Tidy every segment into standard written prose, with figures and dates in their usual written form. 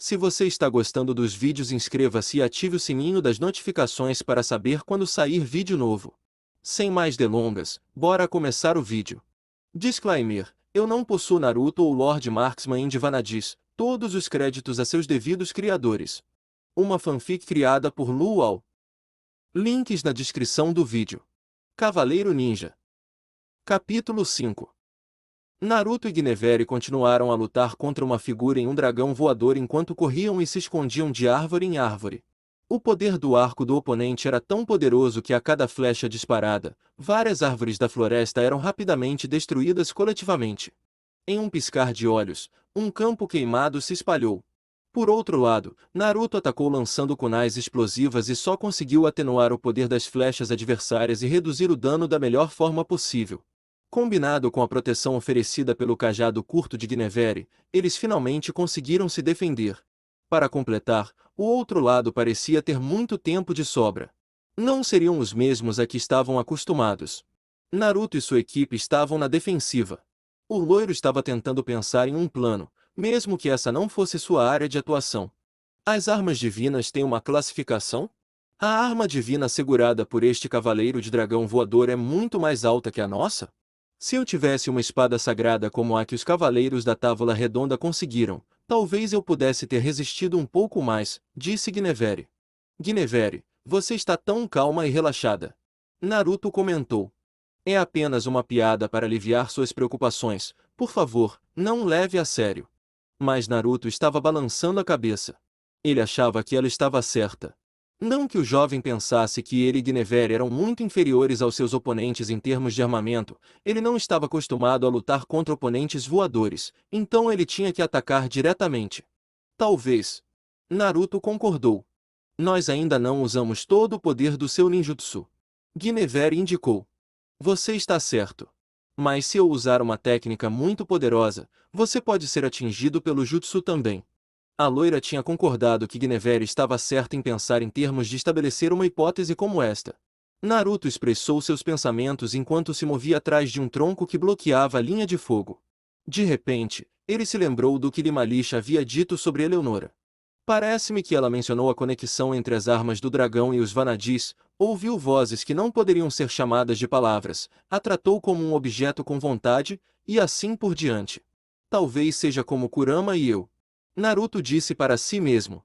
Se você está gostando dos vídeos, inscreva-se e ative o sininho das notificações para saber quando sair vídeo novo. Sem mais delongas, bora começar o vídeo. Disclaimer: eu não possuo Naruto ou Lord Marksman de Vanadis, todos os créditos a seus devidos criadores. Uma fanfic criada por Luau. Links na descrição do vídeo. Cavaleiro Ninja. Capítulo 5. Naruto e Guinevere continuaram a lutar contra uma figura em um dragão voador enquanto corriam e se escondiam de árvore em árvore. O poder do arco do oponente era tão poderoso que a cada flecha disparada, várias árvores da floresta eram rapidamente destruídas coletivamente. Em um piscar de olhos, um campo queimado se espalhou. Por outro lado, Naruto atacou lançando kunais explosivas e só conseguiu atenuar o poder das flechas adversárias e reduzir o dano da melhor forma possível. Combinado com a proteção oferecida pelo cajado curto de Guinevere, eles finalmente conseguiram se defender. Para completar, o outro lado parecia ter muito tempo de sobra. Não seriam os mesmos a que estavam acostumados. Naruto e sua equipe estavam na defensiva. O loiro estava tentando pensar em um plano, mesmo que essa não fosse sua área de atuação. As armas divinas têm uma classificação? A arma divina segurada por este cavaleiro de dragão voador é muito mais alta que a nossa? Se eu tivesse uma espada sagrada como a que os cavaleiros da Távola Redonda conseguiram, talvez eu pudesse ter resistido um pouco mais, disse Guinevere. Guinevere, você está tão calma e relaxada. Naruto comentou. É apenas uma piada para aliviar suas preocupações, por favor, não leve a sério. Mas Naruto estava balançando a cabeça. Ele achava que ela estava certa. Não que o jovem pensasse que ele e Guinevere eram muito inferiores aos seus oponentes em termos de armamento, ele não estava acostumado a lutar contra oponentes voadores, então ele tinha que atacar diretamente. Talvez. Naruto concordou. Nós ainda não usamos todo o poder do seu ninjutsu. Guinevere indicou. Você está certo. Mas se eu usar uma técnica muito poderosa, você pode ser atingido pelo jutsu também. A loira tinha concordado que Guinevere estava certa em pensar em termos de estabelecer uma hipótese como esta. Naruto expressou seus pensamentos enquanto se movia atrás de um tronco que bloqueava a linha de fogo. De repente, ele se lembrou do que Limalicha havia dito sobre Eleonora. Parece-me que ela mencionou a conexão entre as armas do dragão e os Vanadis, ouviu vozes que não poderiam ser chamadas de palavras, a tratou como um objeto com vontade, e assim por diante. Talvez seja como Kurama e eu. Naruto disse para si mesmo.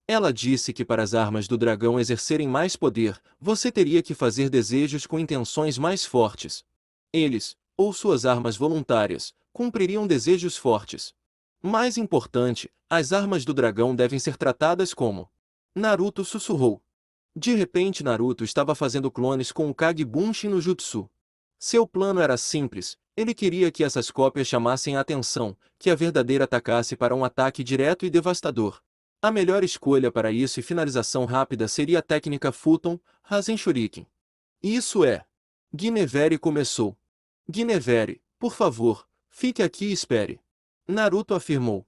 Ela disse que para as armas do dragão exercerem mais poder, você teria que fazer desejos com intenções mais fortes. Eles, ou suas armas voluntárias, cumpririam desejos fortes. Mais importante, as armas do dragão devem ser tratadas como. Naruto sussurrou. De repente Naruto estava fazendo clones com o Kage Bunshin no Jutsu. Seu plano era simples, ele queria que essas cópias chamassem a atenção, que a verdadeira atacasse para um ataque direto e devastador. A melhor escolha para isso e finalização rápida seria a técnica Futon, Rasen Shuriken. Isso é. Guinevere começou. Guinevere, por favor, fique aqui e espere. Naruto afirmou.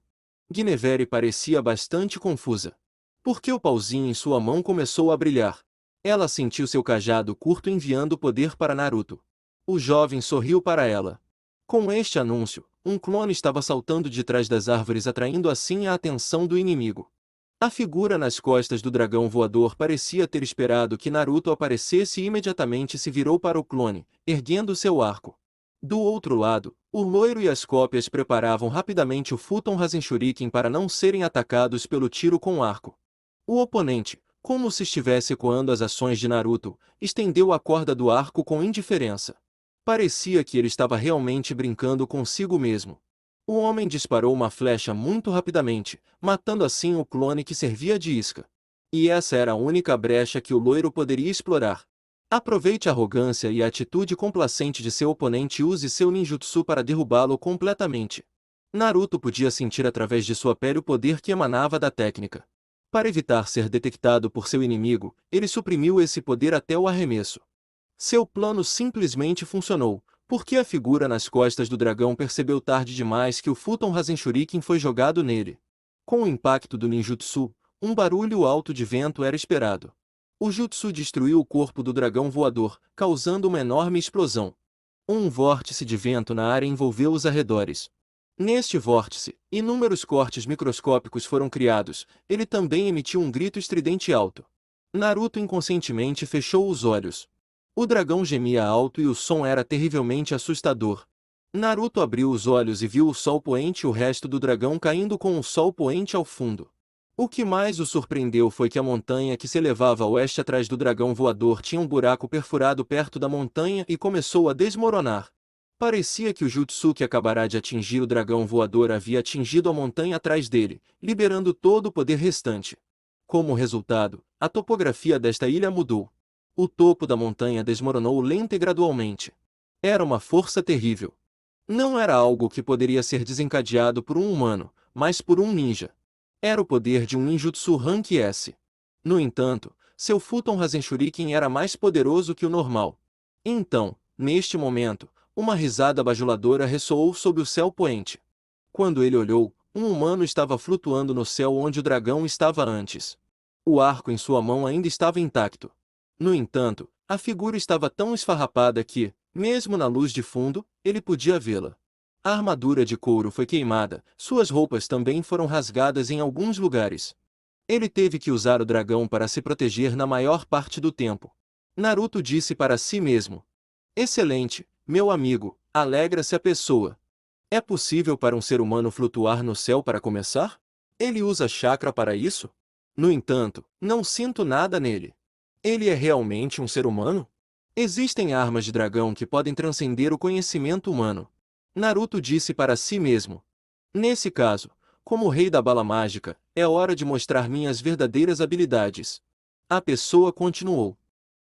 Guinevere parecia bastante confusa. Porque o pauzinho em sua mão começou a brilhar. Ela sentiu seu cajado curto enviando poder para Naruto. O jovem sorriu para ela. Com este anúncio, um clone estava saltando de trás das árvores atraindo assim a atenção do inimigo. A figura nas costas do dragão voador parecia ter esperado que Naruto aparecesse e imediatamente se virou para o clone, erguendo seu arco. Do outro lado, o loiro e as cópias preparavam rapidamente o Futon Rasen Shuriken para não serem atacados pelo tiro com arco. O oponente, como se estivesse ecoando as ações de Naruto, estendeu a corda do arco com indiferença. Parecia que ele estava realmente brincando consigo mesmo. O homem disparou uma flecha muito rapidamente, matando assim o clone que servia de isca. E essa era a única brecha que o loiro poderia explorar. Aproveite a arrogância e a atitude complacente de seu oponente e use seu ninjutsu para derrubá-lo completamente. Naruto podia sentir através de sua pele o poder que emanava da técnica. Para evitar ser detectado por seu inimigo, ele suprimiu esse poder até o arremesso. Seu plano simplesmente funcionou, porque a figura nas costas do dragão percebeu tarde demais que o Futon Rasen Shuriken foi jogado nele. Com o impacto do ninjutsu, um barulho alto de vento era esperado. O jutsu destruiu o corpo do dragão voador, causando uma enorme explosão. Um vórtice de vento na área envolveu os arredores. Neste vórtice, inúmeros cortes microscópicos foram criados. Ele também emitiu um grito estridente alto. Naruto inconscientemente fechou os olhos. O dragão gemia alto e o som era terrivelmente assustador. Naruto abriu os olhos e viu o sol poente e o resto do dragão caindo com o sol poente ao fundo. O que mais o surpreendeu foi que a montanha que se elevava a oeste atrás do dragão voador tinha um buraco perfurado perto da montanha e começou a desmoronar. Parecia que o jutsu que acabará de atingir o dragão voador havia atingido a montanha atrás dele, liberando todo o poder restante. Como resultado, a topografia desta ilha mudou. O topo da montanha desmoronou lenta e gradualmente. Era uma força terrível. Não era algo que poderia ser desencadeado por um humano, mas por um ninja. Era o poder de um ninjutsu Rank S. No entanto, seu Futon Rasen Shuriken era mais poderoso que o normal. Então, neste momento, uma risada bajuladora ressoou sob o céu poente. Quando ele olhou, um humano estava flutuando no céu onde o dragão estava antes. O arco em sua mão ainda estava intacto. No entanto, a figura estava tão esfarrapada que, mesmo na luz de fundo, ele podia vê-la. A armadura de couro foi queimada, suas roupas também foram rasgadas em alguns lugares. Ele teve que usar o dragão para se proteger na maior parte do tempo. Naruto disse para si mesmo: excelente, meu amigo, alegra-se a pessoa. É possível para um ser humano flutuar no céu para começar? Ele usa chakra para isso? No entanto, não sinto nada nele. Ele é realmente um ser humano? Existem armas de dragão que podem transcender o conhecimento humano. Naruto disse para si mesmo. Nesse caso, como rei da bala mágica, é hora de mostrar minhas verdadeiras habilidades. A pessoa continuou.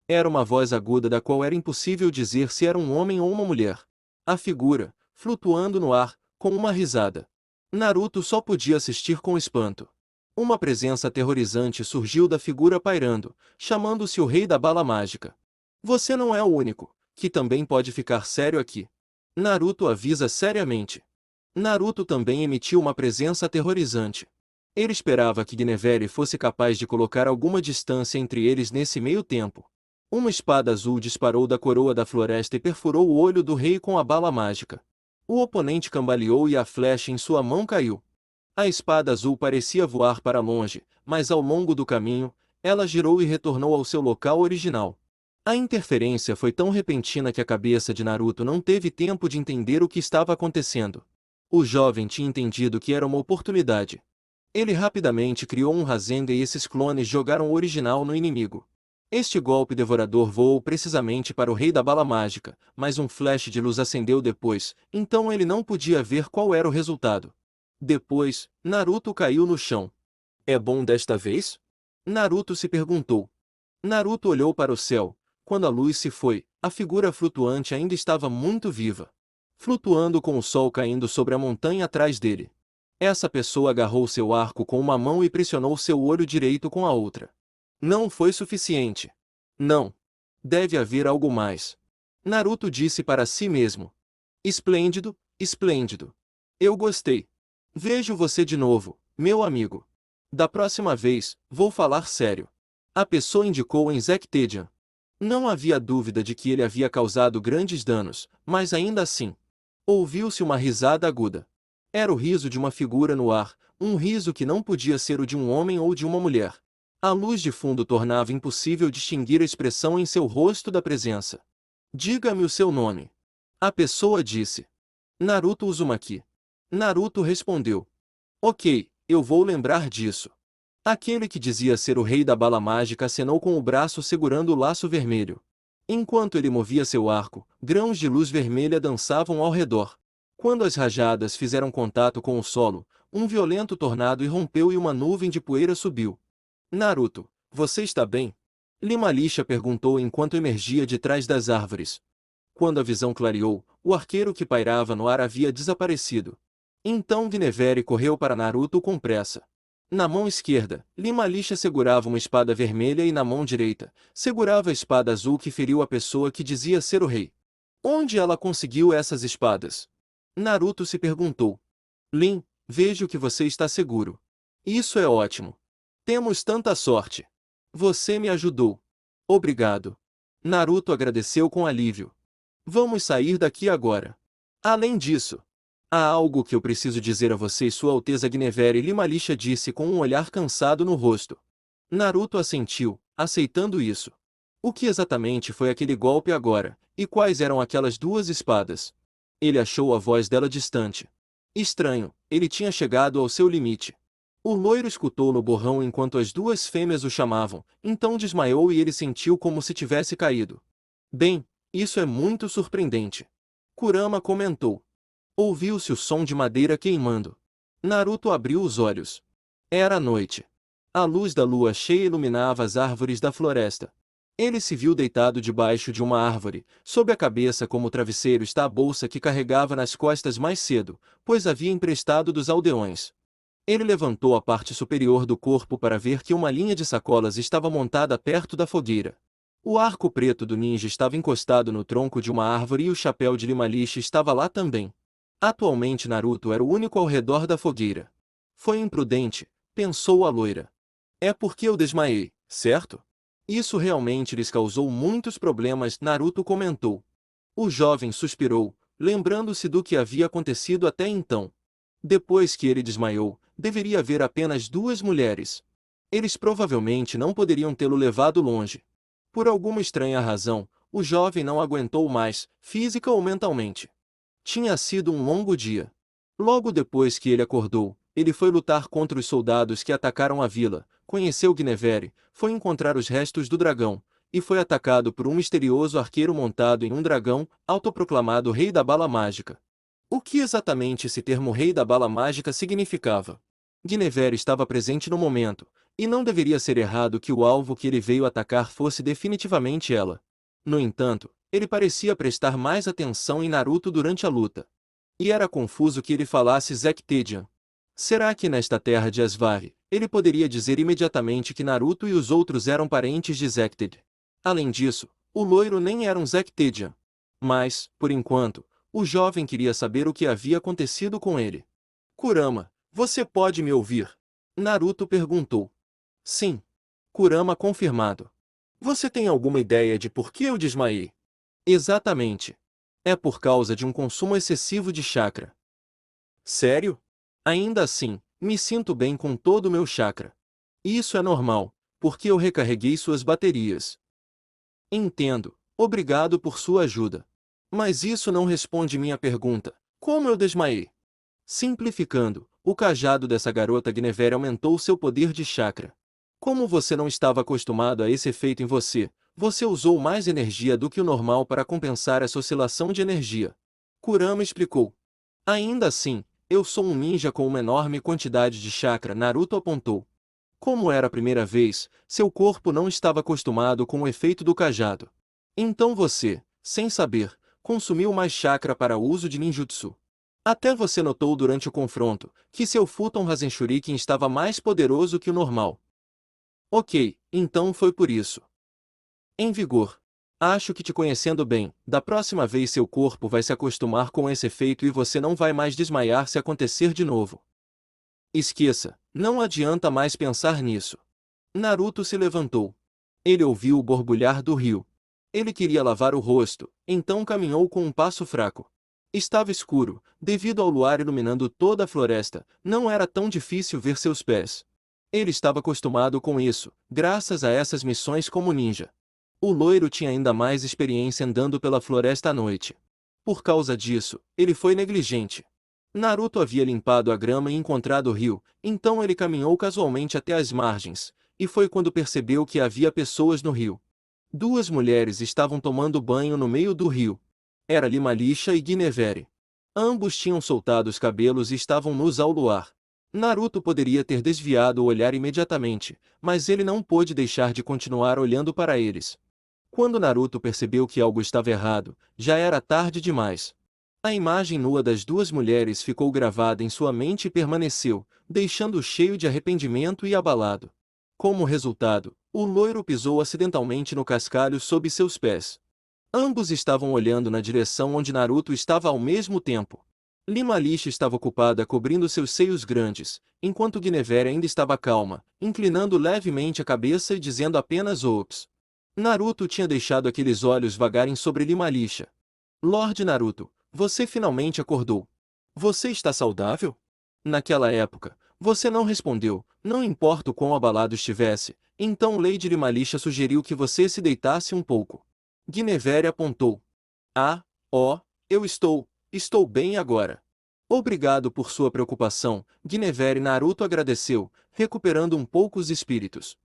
Era uma voz aguda da qual era impossível dizer se era um homem ou uma mulher. A figura, flutuando no ar, com uma risada. Naruto só podia assistir com espanto. Uma presença aterrorizante surgiu da figura pairando, chamando-se o Rei da Bala Mágica. Você não é o único, que também pode ficar sério aqui. Naruto avisa seriamente. Naruto também emitiu uma presença aterrorizante. Ele esperava que Guinevere fosse capaz de colocar alguma distância entre eles nesse meio tempo. Uma espada azul disparou da coroa da floresta e perfurou o olho do rei com a bala mágica. O oponente cambaleou e a flecha em sua mão caiu. A espada azul parecia voar para longe, mas ao longo do caminho, ela girou e retornou ao seu local original. A interferência foi tão repentina que a cabeça de Naruto não teve tempo de entender o que estava acontecendo. O jovem tinha entendido que era uma oportunidade. Ele rapidamente criou um Rasengan e esses clones jogaram o original no inimigo. Este golpe devorador voou precisamente para o Rei da Bala Mágica, mas um flash de luz acendeu depois, então ele não podia ver qual era o resultado. Depois, Naruto caiu no chão. É bom desta vez? Naruto se perguntou. Naruto olhou para o céu. Quando a luz se foi, a figura flutuante ainda estava muito viva. Flutuando com o sol caindo sobre a montanha atrás dele. Essa pessoa agarrou seu arco com uma mão e pressionou seu olho direito com a outra. Não foi suficiente. Não. Deve haver algo mais. Naruto disse para si mesmo. Esplêndido, esplêndido. Eu gostei. Vejo você de novo, meu amigo. Da próxima vez, vou falar sério. A pessoa indicou em Zektejan. Não havia dúvida de que ele havia causado grandes danos, mas ainda assim. Ouviu-se uma risada aguda. Era o riso de uma figura no ar, um riso que não podia ser o de um homem ou de uma mulher. A luz de fundo tornava impossível distinguir a expressão em seu rosto da presença. Diga-me o seu nome. A pessoa disse. Naruto Uzumaki. Naruto respondeu. Ok, eu vou lembrar disso. Aquele que dizia ser o rei da bala mágica acenou com o braço segurando o laço vermelho. Enquanto ele movia seu arco, grãos de luz vermelha dançavam ao redor. Quando as rajadas fizeram contato com o solo, um violento tornado irrompeu e uma nuvem de poeira subiu. Naruto, você está bem? Lima Lixa perguntou enquanto emergia de trás das árvores. Quando a visão clareou, o arqueiro que pairava no ar havia desaparecido. Então Guinevere correu para Naruto com pressa. Na mão esquerda, Lima Lixa segurava uma espada vermelha e na mão direita, segurava a espada azul que feriu a pessoa que dizia ser o rei. Onde ela conseguiu essas espadas? Naruto se perguntou. Lin, vejo que você está seguro. Isso é ótimo. Temos tanta sorte. Você me ajudou. Obrigado. Naruto agradeceu com alívio. Vamos sair daqui agora. Além disso, Há algo que eu preciso dizer a você, Sua Alteza Guinevere, Lima Lixa disse com um olhar cansado no rosto. Naruto assentiu, aceitando isso. O que exatamente foi aquele golpe agora, e quais eram aquelas duas espadas? Ele achou a voz dela distante. Estranho, ele tinha chegado ao seu limite. O loiro escutou no borrão enquanto as duas fêmeas o chamavam, então desmaiou e ele sentiu como se tivesse caído. Bem, isso é muito surpreendente. Kurama comentou. Ouviu-se o som de madeira queimando. Naruto abriu os olhos. Era noite. A luz da lua cheia iluminava as árvores da floresta. Ele se viu deitado debaixo de uma árvore, sob a cabeça como travesseiro está a bolsa que carregava nas costas mais cedo, pois havia emprestado dos aldeões. Ele levantou a parte superior do corpo para ver que uma linha de sacolas estava montada perto da fogueira. O arco preto do ninja estava encostado no tronco de uma árvore e o chapéu de lima lixa estava lá também. Atualmente Naruto era o único ao redor da fogueira. Foi imprudente, pensou a loira. É porque eu desmaiei, certo? Isso realmente lhes causou muitos problemas, Naruto comentou. O jovem suspirou, lembrando-se do que havia acontecido até então. Depois que ele desmaiou, deveria haver apenas duas mulheres. Eles provavelmente não poderiam tê-lo levado longe. Por alguma estranha razão, o jovem não aguentou mais, física ou mentalmente. Tinha sido um longo dia. Logo depois que ele acordou, ele foi lutar contra os soldados que atacaram a vila, conheceu Guinevere, foi encontrar os restos do dragão, e foi atacado por um misterioso arqueiro montado em um dragão, autoproclamado Rei da Bala Mágica. O que exatamente esse termo Rei da Bala Mágica significava? Guinevere estava presente no momento, e não deveria ser errado que o alvo que ele veio atacar fosse definitivamente ela. No entanto, ele parecia prestar mais atenção em Naruto durante a luta. E era confuso que ele falasse Zektedian. Será que nesta terra de Asvari, ele poderia dizer imediatamente que Naruto e os outros eram parentes de Zekted? Além disso, o loiro nem era um Zektedian. Mas, por enquanto, o jovem queria saber o que havia acontecido com ele. Kurama, você pode me ouvir? Naruto perguntou. Sim. Kurama confirmado. Você tem alguma ideia de por que eu desmaiei? Exatamente. É por causa de um consumo excessivo de chakra. Sério? Ainda assim, me sinto bem com todo o meu chakra. Isso é normal, porque eu recarreguei suas baterias. Entendo. Obrigado por sua ajuda. Mas isso não responde minha pergunta. Como eu desmaiei? Simplificando, o cajado dessa garota Guinevere aumentou seu poder de chakra. Como você não estava acostumado a esse efeito em você, você usou mais energia do que o normal para compensar essa oscilação de energia. Kurama explicou. Ainda assim, eu sou um ninja com uma enorme quantidade de chakra, Naruto apontou. Como era a primeira vez, seu corpo não estava acostumado com o efeito do cajado. Então você, sem saber, consumiu mais chakra para o uso de ninjutsu. Até você notou durante o confronto, que seu Futon Rasen Shuriken estava mais poderoso que o normal. Ok, então foi por isso. Em vigor. Acho que te conhecendo bem, da próxima vez seu corpo vai se acostumar com esse efeito e você não vai mais desmaiar se acontecer de novo. Esqueça, não adianta mais pensar nisso. Naruto se levantou. Ele ouviu o borbulhar do rio. Ele queria lavar o rosto, então caminhou com um passo fraco. Estava escuro, devido ao luar iluminando toda a floresta, não era tão difícil ver seus pés. Ele estava acostumado com isso, graças a essas missões como ninja. O loiro tinha ainda mais experiência andando pela floresta à noite. Por causa disso, ele foi negligente. Naruto havia limpado a grama e encontrado o rio, então ele caminhou casualmente até as margens, e foi quando percebeu que havia pessoas no rio. Duas mulheres estavam tomando banho no meio do rio. Era Lima Lixa e Guinevere. Ambos tinham soltado os cabelos e estavam nus ao luar. Naruto poderia ter desviado o olhar imediatamente, mas ele não pôde deixar de continuar olhando para eles. Quando Naruto percebeu que algo estava errado, já era tarde demais. A imagem nua das duas mulheres ficou gravada em sua mente e permaneceu, deixando-o cheio de arrependimento e abalado. Como resultado, o loiro pisou acidentalmente no cascalho sob seus pés. Ambos estavam olhando na direção onde Naruto estava ao mesmo tempo. Lima Lixa estava ocupada cobrindo seus seios grandes, enquanto Guinevere ainda estava calma, inclinando levemente a cabeça e dizendo apenas "Ops". Naruto tinha deixado aqueles olhos vagarem sobre Lima Lixa. Lorde Naruto, você finalmente acordou. Você está saudável? Naquela época, você não respondeu, não importa o quão abalado estivesse, então Lady Limalicha sugeriu que você se deitasse um pouco. Guinevere apontou. Ah, ó, eu estou bem agora. Obrigado por sua preocupação, Guinevere. Naruto agradeceu, recuperando um pouco os espíritos.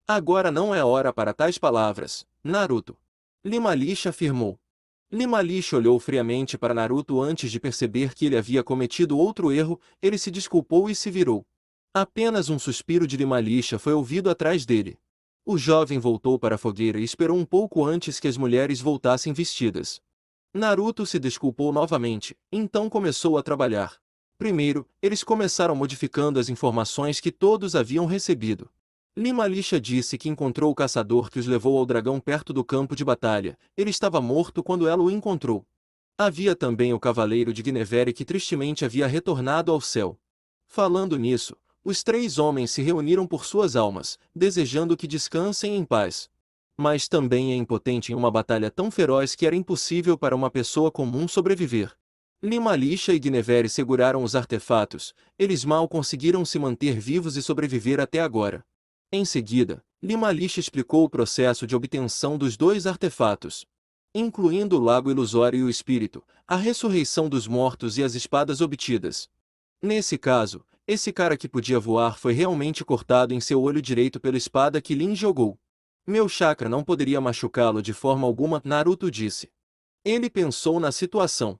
Agora não é hora para tais palavras, Naruto. Limalicha afirmou. Limalicha olhou friamente para Naruto antes de perceber que ele havia cometido outro erro. Ele se desculpou e se virou. Apenas um suspiro de Limalicha foi ouvido atrás dele. O jovem voltou para a fogueira e esperou um pouco antes que as mulheres voltassem vestidas. Naruto se desculpou novamente, então começou a trabalhar. Primeiro, eles começaram modificando as informações que todos haviam recebido. Limalicha disse que encontrou o caçador que os levou ao dragão perto do campo de batalha. Ele estava morto quando ela o encontrou. Havia também o cavaleiro de Guinevere que tristemente havia retornado ao céu. Falando nisso, os três homens se reuniram por suas almas, desejando que descansem em paz. Mas também é impotente em uma batalha tão feroz que era impossível para uma pessoa comum sobreviver. Limalicha e Guinevere seguraram os artefatos. Eles mal conseguiram se manter vivos e sobreviver até agora. Em seguida, Limalicha explicou o processo de obtenção dos dois artefatos, incluindo o lago ilusório e o espírito, a ressurreição dos mortos e as espadas obtidas. Nesse caso, esse cara que podia voar foi realmente cortado em seu olho direito pela espada que Lin jogou. Meu chakra não poderia machucá-lo de forma alguma, Naruto disse. Ele pensou na situação.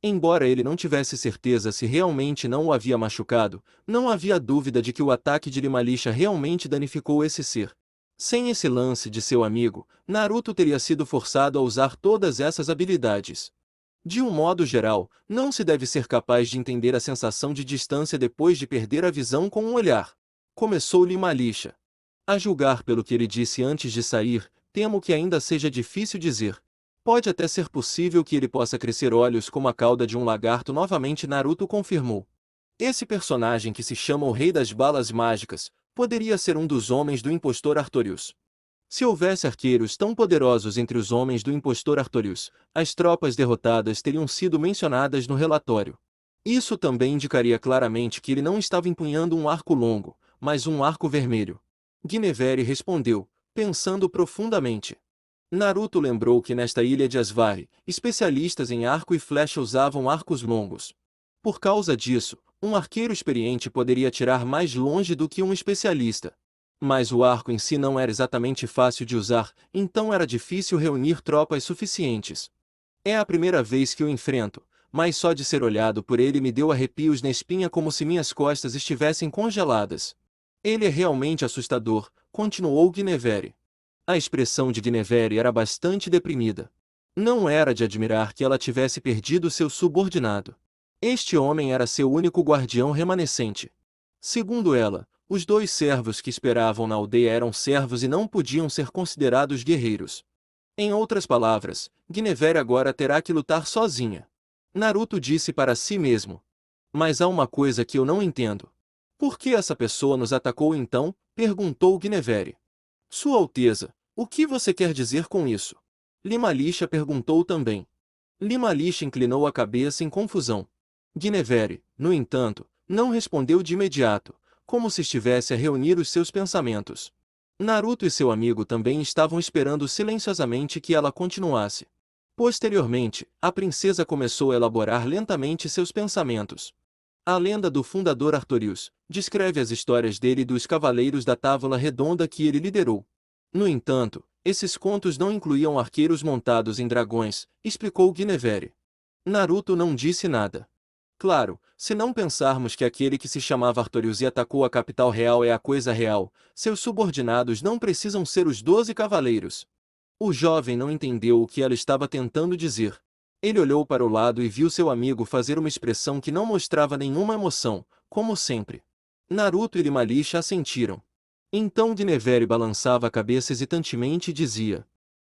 Embora ele não tivesse certeza se realmente não o havia machucado, não havia dúvida de que o ataque de Limalicha realmente danificou esse ser. Sem esse lance de seu amigo, Naruto teria sido forçado a usar todas essas habilidades. De um modo geral, não se deve ser capaz de entender a sensação de distância depois de perder a visão com um olhar. Começou Limalicha. A julgar pelo que ele disse antes de sair, temo que ainda seja difícil dizer. Pode até ser possível que ele possa crescer olhos como a cauda de um lagarto novamente, Naruto confirmou. Esse personagem que se chama o Rei das Balas Mágicas, poderia ser um dos homens do impostor Artorius. Se houvesse arqueiros tão poderosos entre os homens do impostor Artorius, as tropas derrotadas teriam sido mencionadas no relatório. Isso também indicaria claramente que ele não estava empunhando um arco longo, mas um arco vermelho. Guinevere respondeu, pensando profundamente. Naruto lembrou que nesta ilha de Asvari, especialistas em arco e flecha usavam arcos longos. Por causa disso, um arqueiro experiente poderia atirar mais longe do que um especialista. Mas o arco em si não era exatamente fácil de usar, então era difícil reunir tropas suficientes. É a primeira vez que o enfrento, mas só de ser olhado por ele me deu arrepios na espinha como se minhas costas estivessem congeladas. Ele é realmente assustador, continuou Guinevere. A expressão de Guinevere era bastante deprimida. Não era de admirar que ela tivesse perdido seu subordinado. Este homem era seu único guardião remanescente. Segundo ela, os dois servos que esperavam na aldeia eram servos e não podiam ser considerados guerreiros. Em outras palavras, Guinevere agora terá que lutar sozinha. Naruto disse para si mesmo. Mas há uma coisa que eu não entendo. Por que essa pessoa nos atacou então? Perguntou Guinevere. Sua Alteza, o que você quer dizer com isso? Limalicha perguntou também. Limalicha inclinou a cabeça em confusão. Guinevere, no entanto, não respondeu de imediato, como se estivesse a reunir os seus pensamentos. Naruto e seu amigo também estavam esperando silenciosamente que ela continuasse. Posteriormente, a princesa começou a elaborar lentamente seus pensamentos. A lenda do fundador Artorius descreve as histórias dele e dos cavaleiros da Távola Redonda que ele liderou. No entanto, esses contos não incluíam arqueiros montados em dragões, explicou Guinevere. Naruto não disse nada. Claro, se não pensarmos que aquele que se chamava Artorius e atacou a capital real é a coisa real, seus subordinados não precisam ser os 12 cavaleiros. O jovem não entendeu o que ela estava tentando dizer. Ele olhou para o lado e viu seu amigo fazer uma expressão que não mostrava nenhuma emoção, como sempre. Naruto e Limalicha assentiram. Então Guinevere balançava a cabeça hesitantemente e dizia: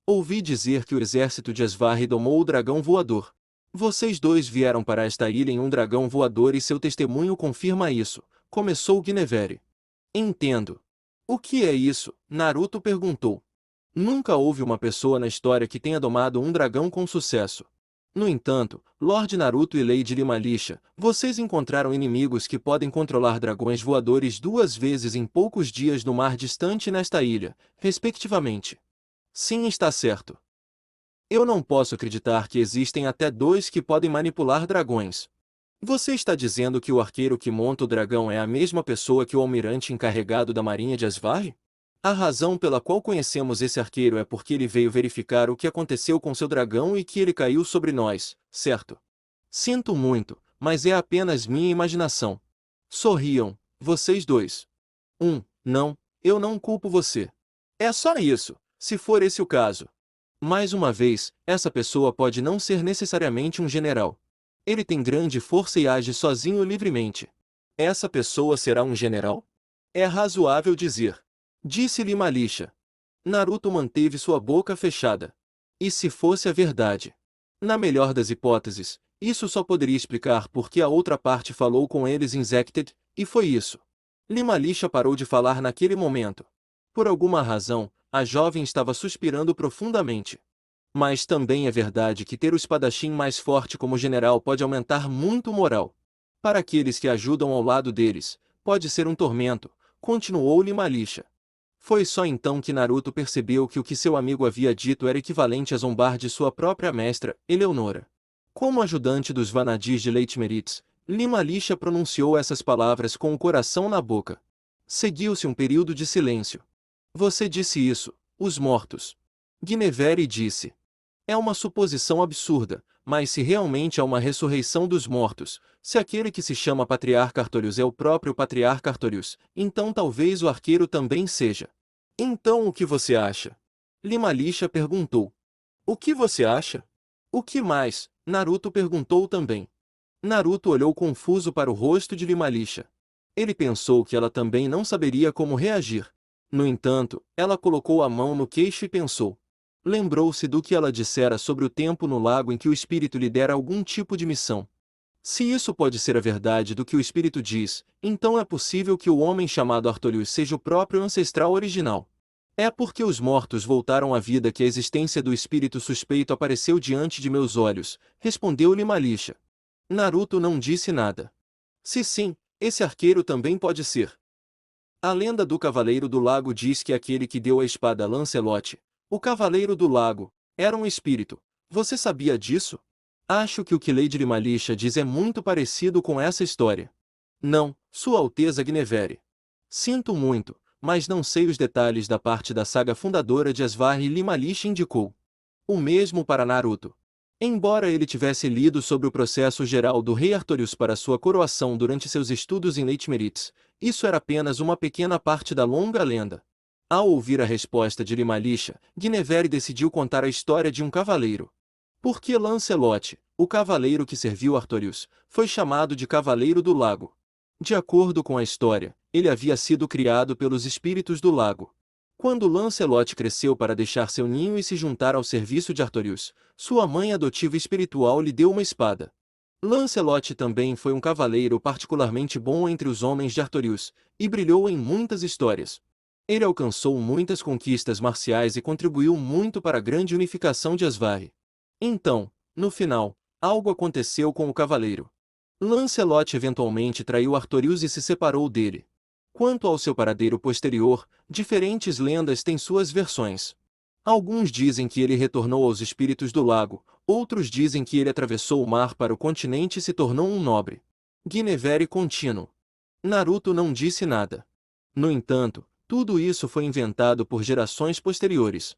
ouvi dizer que o exército de Asvari domou o dragão voador. Vocês dois vieram para esta ilha em um dragão voador e seu testemunho confirma isso, começou Guinevere. Entendo. O que é isso? Naruto perguntou. Nunca houve uma pessoa na história que tenha domado um dragão com sucesso. No entanto, Lord Naruto e Lady Limalicha, vocês encontraram inimigos que podem controlar dragões voadores 2 vezes em poucos dias no mar distante nesta ilha, respectivamente. Sim, está certo. Eu não posso acreditar que existem até 2 que podem manipular dragões. Você está dizendo que o arqueiro que monta o dragão é a mesma pessoa que o almirante encarregado da marinha de Asvari? A razão pela qual conhecemos esse arqueiro é porque ele veio verificar o que aconteceu com seu dragão e que ele caiu sobre nós, certo? Sinto muito, mas é apenas minha imaginação. Sorriam, vocês dois. Não, eu não culpo você. É só isso, se for esse o caso. Mais uma vez, essa pessoa pode não ser necessariamente um general. Ele tem grande força e age sozinho livremente. Essa pessoa será um general? É razoável dizer. Disse-lhe Malicha. Naruto manteve sua boca fechada. E se fosse a verdade? Na melhor das hipóteses, isso só poderia explicar por que a outra parte falou com eles em Zected, e foi isso. Limalicha parou de falar naquele momento. Por alguma razão, a jovem estava suspirando profundamente. Mas também é verdade que ter o espadachim mais forte como general pode aumentar muito o moral. Para aqueles que ajudam ao lado deles, pode ser um tormento, continuou Limalicha. Foi só então que Naruto percebeu que o que seu amigo havia dito era equivalente a zombar de sua própria mestra, Eleonora. Como ajudante dos Vanadis de Leitmeritz, Limalicha pronunciou essas palavras com o coração na boca. Seguiu-se um período de silêncio. Você disse isso, os mortos. Guinevere disse. É uma suposição absurda, mas se realmente há uma ressurreição dos mortos, se aquele que se chama Patriarca Artorius é o próprio Patriarca Artorius, então talvez o arqueiro também seja. Então o que você acha? Limalicha perguntou. O que você acha? O que mais? Naruto perguntou também. Naruto olhou confuso para o rosto de Limalicha. Ele pensou que ela também não saberia como reagir. No entanto, ela colocou a mão no queixo e pensou. Lembrou-se do que ela dissera sobre o tempo no lago em que o espírito lhe dera algum tipo de missão. Se isso pode ser a verdade do que o espírito diz, então é possível que o homem chamado Artorius seja o próprio ancestral original. É porque os mortos voltaram à vida que a existência do espírito suspeito apareceu diante de meus olhos, respondeu-lhe Malicha. Naruto não disse nada. Se sim, esse arqueiro também pode ser. A lenda do Cavaleiro do Lago diz que aquele que deu a espada a Lancelot, o Cavaleiro do Lago, era um espírito. Você sabia disso? Acho que o que Lady Limalicha diz é muito parecido com essa história. Não, Sua Alteza Guinevere. Sinto muito, mas não sei os detalhes da parte da saga fundadora de Asvari e Limalicha indicou. O mesmo para Naruto. Embora ele tivesse lido sobre o processo geral do rei Artorius para sua coroação durante seus estudos em Leitmeritz, isso era apenas uma pequena parte da longa lenda. Ao ouvir a resposta de Limalicha, Guinevere decidiu contar a história de um cavaleiro. Por que Lancelot, o cavaleiro que serviu Artorius, foi chamado de Cavaleiro do Lago? De acordo com a história, ele havia sido criado pelos espíritos do lago. Quando Lancelot cresceu para deixar seu ninho e se juntar ao serviço de Artorius, sua mãe adotiva espiritual lhe deu uma espada. Lancelot também foi um cavaleiro particularmente bom entre os homens de Artorius, e brilhou em muitas histórias. Ele alcançou muitas conquistas marciais e contribuiu muito para a grande unificação de Asvari. Então, no final, algo aconteceu com o cavaleiro. Lancelot eventualmente traiu Artorius e se separou dele. Quanto ao seu paradeiro posterior, diferentes lendas têm suas versões. Alguns dizem que ele retornou aos espíritos do lago, outros dizem que ele atravessou o mar para o continente e se tornou um nobre. Guinevere contínuo. Naruto não disse nada. No entanto, tudo isso foi inventado por gerações posteriores.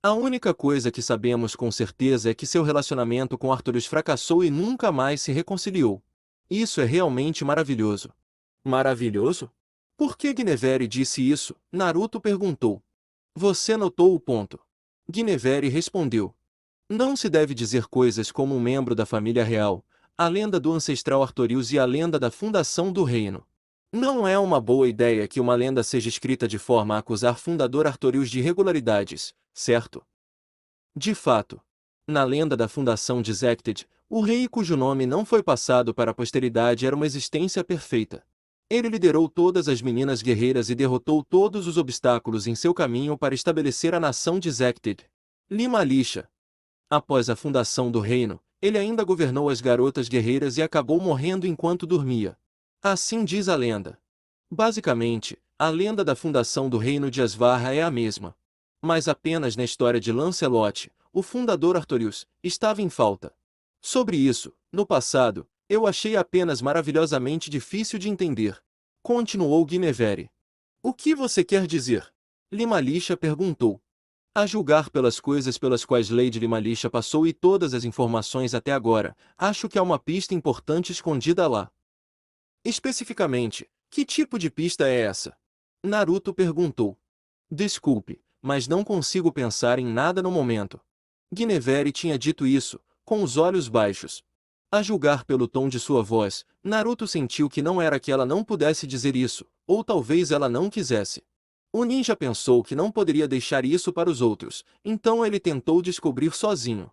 A única coisa que sabemos com certeza é que seu relacionamento com Artorius fracassou e nunca mais se reconciliou. Isso é realmente maravilhoso. Maravilhoso? Por que Guinevere disse isso? Naruto perguntou. Você notou o ponto. Guinevere respondeu. Não se deve dizer coisas como um membro da família real, a lenda do ancestral Artorius e a lenda da fundação do reino. Não é uma boa ideia que uma lenda seja escrita de forma a acusar fundador Artorius de irregularidades, certo? De fato. Na lenda da fundação de Zected, o rei cujo nome não foi passado para a posteridade era uma existência perfeita. Ele liderou todas as meninas guerreiras e derrotou todos os obstáculos em seu caminho para estabelecer a nação de Zected. Limalicha. Após a fundação do reino, Ele ainda governou as garotas guerreiras e acabou morrendo enquanto dormia. Assim diz a lenda. Basicamente, a lenda da fundação do reino de Asvarra é a mesma. Mas apenas na história de Lancelot, o fundador Artorius, estava em falta. Sobre isso, no passado, eu achei apenas maravilhosamente difícil de entender. Continuou Guinevere. O que você quer dizer? Limalicha perguntou. A julgar pelas coisas pelas quais Lady Limalicha passou e todas as informações até agora, acho que há uma pista importante escondida lá. Especificamente, que tipo de pista é essa? Naruto perguntou. Desculpe, mas não consigo pensar em nada no momento. Guinevere tinha dito isso, com os olhos baixos. A julgar pelo tom de sua voz, Naruto sentiu que não era que ela não pudesse dizer isso, ou talvez ela não quisesse. O ninja pensou que não poderia deixar isso para os outros, então ele tentou descobrir sozinho.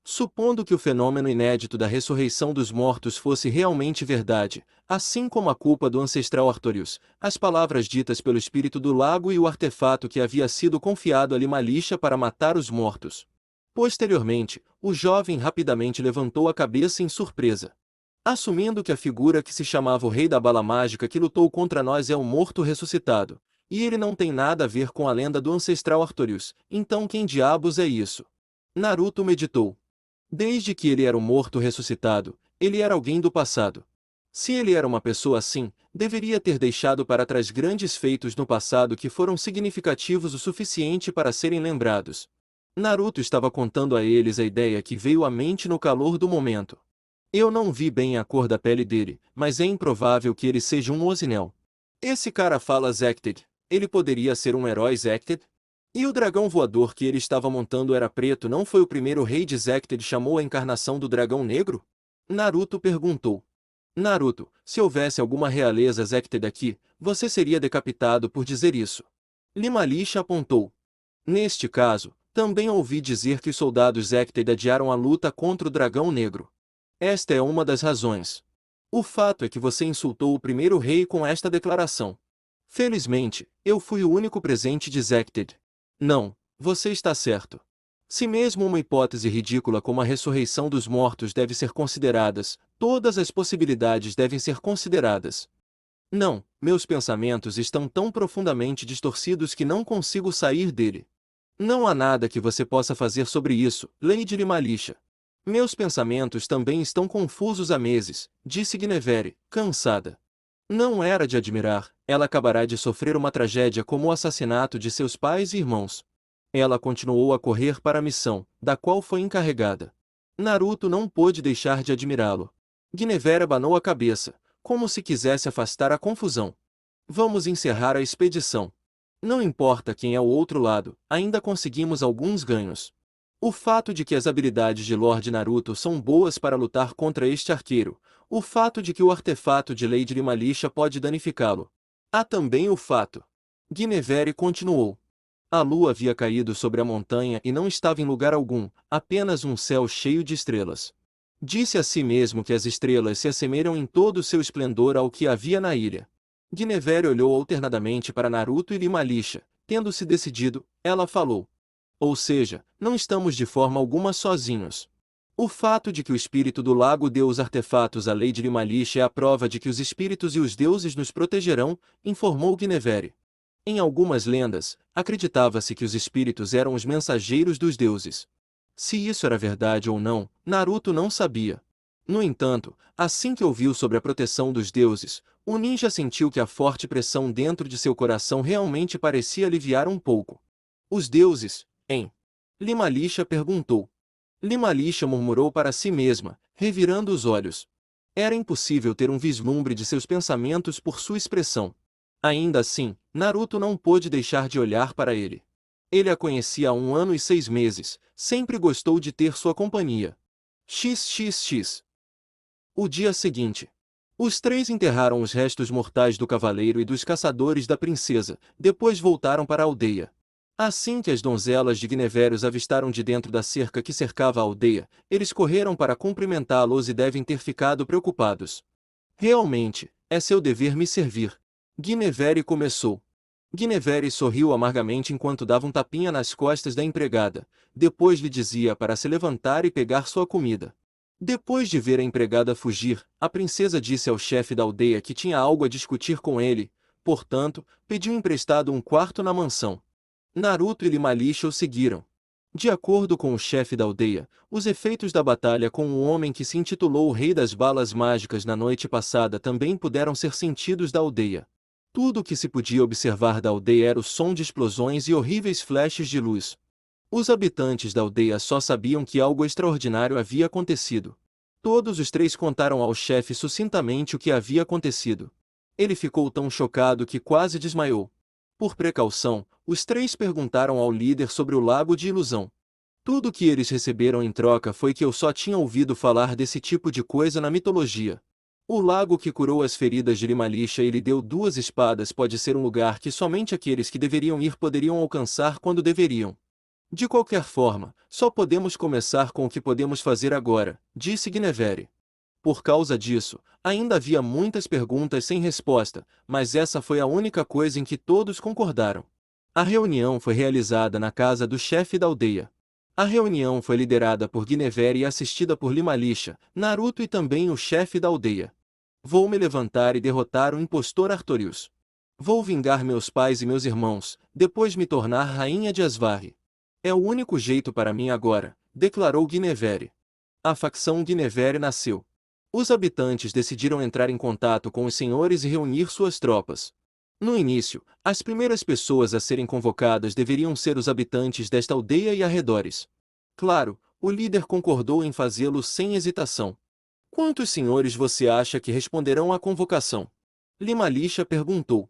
Supondo que o fenômeno inédito da ressurreição dos mortos fosse realmente verdade, assim como a culpa do ancestral Artorius, as palavras ditas pelo espírito do lago e o artefato que havia sido confiado a Limalicha para matar os mortos. Posteriormente, o jovem rapidamente levantou a cabeça em surpresa. Assumindo que a figura que se chamava o Rei da Bala Mágica que lutou contra nós é um morto ressuscitado, e ele não tem nada a ver com a lenda do ancestral Artorius, então quem diabos é isso? Naruto meditou. Desde que ele era um morto ressuscitado, ele era alguém do passado. Se ele era uma pessoa assim, deveria ter deixado para trás grandes feitos no passado que foram significativos o suficiente para serem lembrados. Naruto estava contando a eles a ideia que veio à mente no calor do momento. Eu não vi bem a cor da pele dele, mas é improvável que ele seja um Ozinel. Esse cara fala Zekted. Ele poderia ser um herói Zekted? E o dragão voador que ele estava montando era preto, não foi o primeiro rei de Zekted chamou a encarnação do dragão negro? Naruto perguntou. Naruto, se houvesse alguma realeza Zekted aqui, você seria decapitado por dizer isso. Limalicha apontou. Neste caso, também ouvi dizer que os soldados Zekted adiaram a luta contra o dragão negro. Esta é uma das razões. O fato é que você insultou o primeiro rei com esta declaração. Felizmente, eu fui o único presente de Zekted. Não, você está certo. Se mesmo uma hipótese ridícula como a ressurreição dos mortos deve ser consideradas, todas as possibilidades devem ser consideradas. Não, meus pensamentos estão tão profundamente distorcidos que não consigo sair dele. Não há nada que você possa fazer sobre isso, Lady Limalicha. Meus pensamentos também estão confusos há meses, disse Guinevere, cansada. Não era de admirar, ela acabará de sofrer uma tragédia como o assassinato de seus pais e irmãos. Ela continuou a correr para a missão, da qual foi encarregada. Naruto não pôde deixar de admirá-lo. Guinevere abanou a cabeça, como se quisesse afastar a confusão. Vamos encerrar a expedição. Não importa quem é o outro lado, ainda conseguimos alguns ganhos. O fato de que as habilidades de Lord Naruto são boas para lutar contra este arqueiro, o fato de que o artefato de Lady Limalicha pode danificá-lo. Há também o fato. Guinevere continuou. A lua havia caído sobre a montanha e não estava em lugar algum, apenas um céu cheio de estrelas. Disse a si mesmo que as estrelas se assemelham em todo o seu esplendor ao que havia na ilha. Guinevere olhou alternadamente para Naruto e Limalicha. Tendo se decidido, ela falou. Ou seja, não estamos de forma alguma sozinhos. O fato de que o espírito do lago deu os artefatos à Lady Limalicha é a prova de que os espíritos e os deuses nos protegerão, informou Guinevere. Em algumas lendas, acreditava-se que os espíritos eram os mensageiros dos deuses. Se isso era verdade ou não, Naruto não sabia. No entanto, assim que ouviu sobre a proteção dos deuses, o ninja sentiu que a forte pressão dentro de seu coração realmente parecia aliviar um pouco. Os deuses, hein? Limalicha perguntou. Limalicha murmurou para si mesma, revirando os olhos. Era impossível ter um vislumbre de seus pensamentos por sua expressão. Ainda assim, Naruto não pôde deixar de olhar para ele. Ele a conhecia há 1 ano e 6 meses, sempre gostou de ter sua companhia. XXX. O dia seguinte. Os três enterraram os restos mortais do cavaleiro e dos caçadores da princesa, depois voltaram para a aldeia. Assim que as donzelas de Guinevere os avistaram de dentro da cerca que cercava a aldeia, eles correram para cumprimentá-los e devem ter ficado preocupados. Realmente, é seu dever me servir. Guinevere começou. Guinevere sorriu amargamente enquanto dava um tapinha nas costas da empregada, depois lhe dizia para se levantar e pegar sua comida. Depois de ver a empregada fugir, a princesa disse ao chefe da aldeia que tinha algo a discutir com ele, portanto, pediu emprestado um quarto na mansão. Naruto e Lima Lisha o seguiram. De acordo com o chefe da aldeia, os efeitos da batalha com o homem que se intitulou o Rei das Balas Mágicas na noite passada também puderam ser sentidos da aldeia. Tudo o que se podia observar da aldeia era o som de explosões e horríveis flashes de luz. Os habitantes da aldeia só sabiam que algo extraordinário havia acontecido. Todos os três contaram ao chefe sucintamente o que havia acontecido. Ele ficou tão chocado que quase desmaiou. Por precaução, os três perguntaram ao líder sobre o Lago de Ilusão. Tudo o que eles receberam em troca foi que eu só tinha ouvido falar desse tipo de coisa na mitologia. O lago que curou as feridas de Lima Lisha e lhe deu 2 espadas pode ser um lugar que somente aqueles que deveriam ir poderiam alcançar quando deveriam. De qualquer forma, só podemos começar com o que podemos fazer agora, disse Guinevere. Por causa disso, ainda havia muitas perguntas sem resposta, mas essa foi a única coisa em que todos concordaram. A reunião foi realizada na casa do chefe da aldeia. A reunião foi liderada por Guinevere e assistida por Lima Lisha, Naruto e também o chefe da aldeia. Vou me levantar e derrotar o impostor Artorius. Vou vingar meus pais e meus irmãos, depois me tornar rainha de Asvarre. É o único jeito para mim agora, declarou Guinevere. A facção Guinevere nasceu. Os habitantes decidiram entrar em contato com os senhores e reunir suas tropas. No início, as primeiras pessoas a serem convocadas deveriam ser os habitantes desta aldeia e arredores. Claro, o líder concordou em fazê-lo sem hesitação. Quantos senhores você acha que responderão à convocação? Lima Lisha perguntou.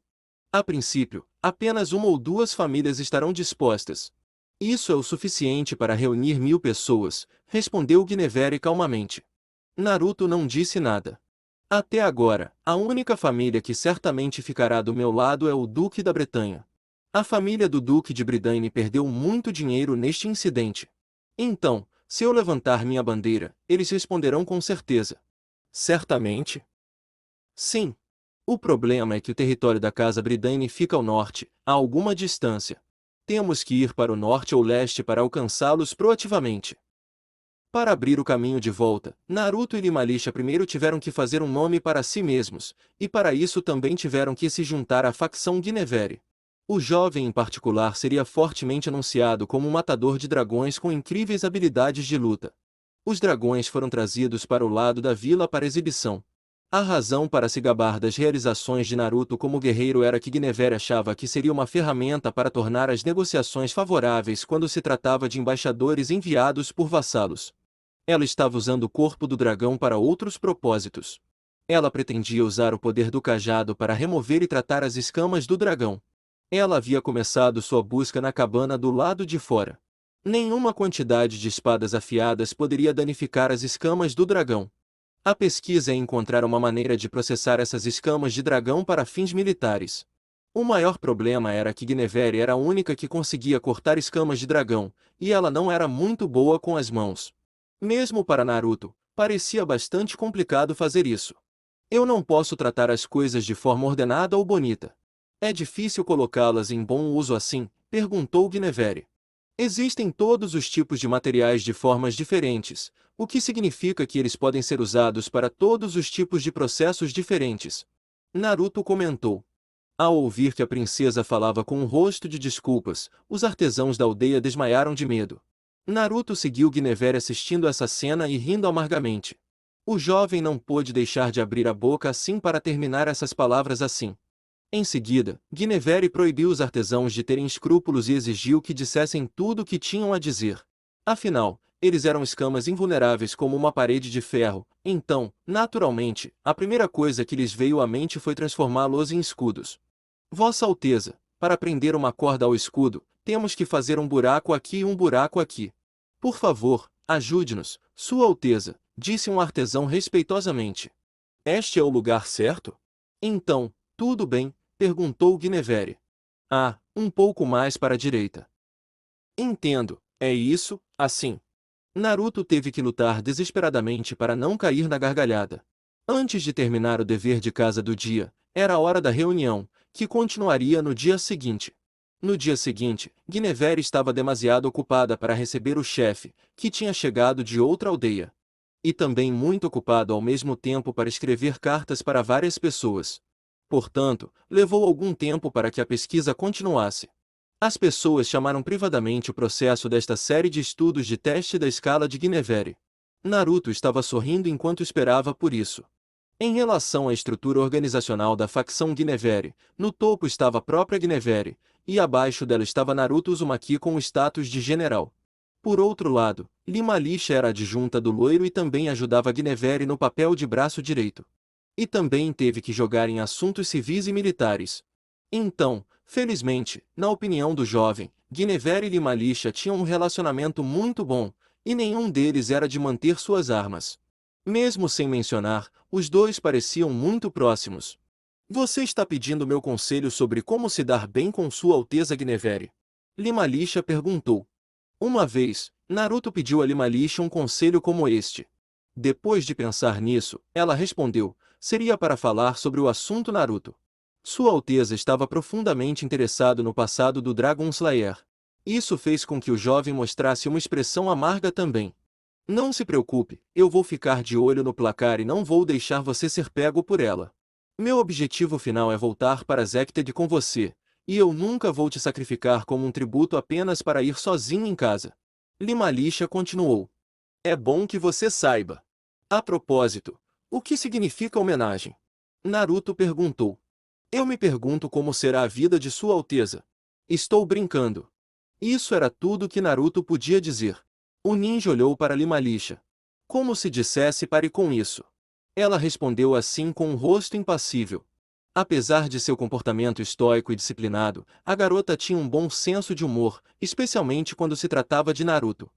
A princípio, apenas 1 ou 2 famílias estarão dispostas. Isso é o suficiente para reunir 1000 pessoas, respondeu Guinevere calmamente. Naruto não disse nada. Até agora, a única família que certamente ficará do meu lado é o Duque da Bretanha. A família do Duque de Bridanne perdeu muito dinheiro neste incidente. Então, se eu levantar minha bandeira, eles responderão com certeza. Certamente? Sim. O problema é que o território da Casa Bridanne fica ao norte, a alguma distância. Temos que ir para o norte ou leste para alcançá-los proativamente. Para abrir o caminho de volta, Naruto e Lima Lisha primeiro tiveram que fazer um nome para si mesmos, e para isso também tiveram que se juntar à facção Guinevere. O jovem em particular seria fortemente anunciado como um matador de dragões com incríveis habilidades de luta. Os dragões foram trazidos para o lado da vila para exibição. A razão para se gabar das realizações de Naruto como guerreiro era que Guinevere achava que seria uma ferramenta para tornar as negociações favoráveis quando se tratava de embaixadores enviados por vassalos. Ela estava usando o corpo do dragão para outros propósitos. Ela pretendia usar o poder do cajado para remover e tratar as escamas do dragão. Ela havia começado sua busca na cabana do lado de fora. Nenhuma quantidade de espadas afiadas poderia danificar as escamas do dragão. A pesquisa é encontrar uma maneira de processar essas escamas de dragão para fins militares. O maior problema era que Guinevere era a única que conseguia cortar escamas de dragão, e ela não era muito boa com as mãos. Mesmo para Naruto, parecia bastante complicado fazer isso. Eu não posso tratar as coisas de forma ordenada ou bonita. É difícil colocá-las em bom uso assim? Perguntou Guinevere. Existem todos os tipos de materiais de formas diferentes, o que significa que eles podem ser usados para todos os tipos de processos diferentes. Naruto comentou. Ao ouvir que a princesa falava com um rosto de desculpas, os artesãos da aldeia desmaiaram de medo. Naruto seguiu Guinevere assistindo essa cena e rindo amargamente. O jovem não pôde deixar de abrir a boca assim para terminar essas palavras assim. Em seguida, Guinevere proibiu os artesãos de terem escrúpulos e exigiu que dissessem tudo o que tinham a dizer. Afinal, eles eram escamas invulneráveis como uma parede de ferro, então, naturalmente, a primeira coisa que lhes veio à mente foi transformá-los em escudos. Vossa Alteza, para prender uma corda ao escudo, temos que fazer um buraco aqui e um buraco aqui. Por favor, ajude-nos, Sua Alteza, disse um artesão respeitosamente. Este é o lugar certo? Então, tudo bem, perguntou Guinevere. Ah, um pouco mais para a direita. Entendo, é isso, assim. Naruto teve que lutar desesperadamente para não cair na gargalhada. Antes de terminar o dever de casa do dia, era a hora da reunião, que continuaria no dia seguinte. No dia seguinte, Guinevere estava demasiado ocupada para receber o chefe, que tinha chegado de outra aldeia. e também muito ocupado ao mesmo tempo para escrever cartas para várias pessoas. Portanto, levou algum tempo para que a pesquisa continuasse. As pessoas chamaram privadamente o processo desta série de estudos de teste da escala de Guinevere. Naruto estava sorrindo enquanto esperava por isso. Em relação à estrutura organizacional da facção Guinevere, no topo estava a própria Guinevere, e abaixo dela estava Naruto Uzumaki com o status de general. Por outro lado, Lima Lixa era adjunta do loiro e também ajudava Guinevere no papel de braço direito. E também teve que jogar em assuntos civis e militares. Então, felizmente, na opinião do jovem, Guinevere e Lima Lixa tinham um relacionamento muito bom, e nenhum deles era de manter suas armas. Mesmo sem mencionar, os dois pareciam muito próximos. Você está pedindo meu conselho sobre como se dar bem com Sua Alteza Guinevere? Lima Lixa perguntou. Uma vez, Naruto pediu a Lima Lixa um conselho como este. Depois de pensar nisso, ela respondeu, seria para falar sobre o assunto Naruto. Sua Alteza estava profundamente interessado no passado do Dragon Slayer. Isso fez com que o jovem mostrasse uma expressão amarga também. Não se preocupe, eu vou ficar de olho no placar e não vou deixar você ser pego por ela. Meu objetivo final é voltar para Zekted com você, e eu nunca vou te sacrificar como um tributo apenas para ir sozinho em casa. Lima Lixa continuou. É bom que você saiba. A propósito, o que significa homenagem? Naruto perguntou. Eu me pergunto como será a vida de Sua Alteza. Estou brincando. Isso era tudo que Naruto podia dizer. O ninja olhou para Lima Lixa. Como se dissesse pare com isso. Ela respondeu assim com um rosto impassível. Apesar de seu comportamento estoico e disciplinado, a garota tinha um bom senso de humor, especialmente quando se tratava de Naruto.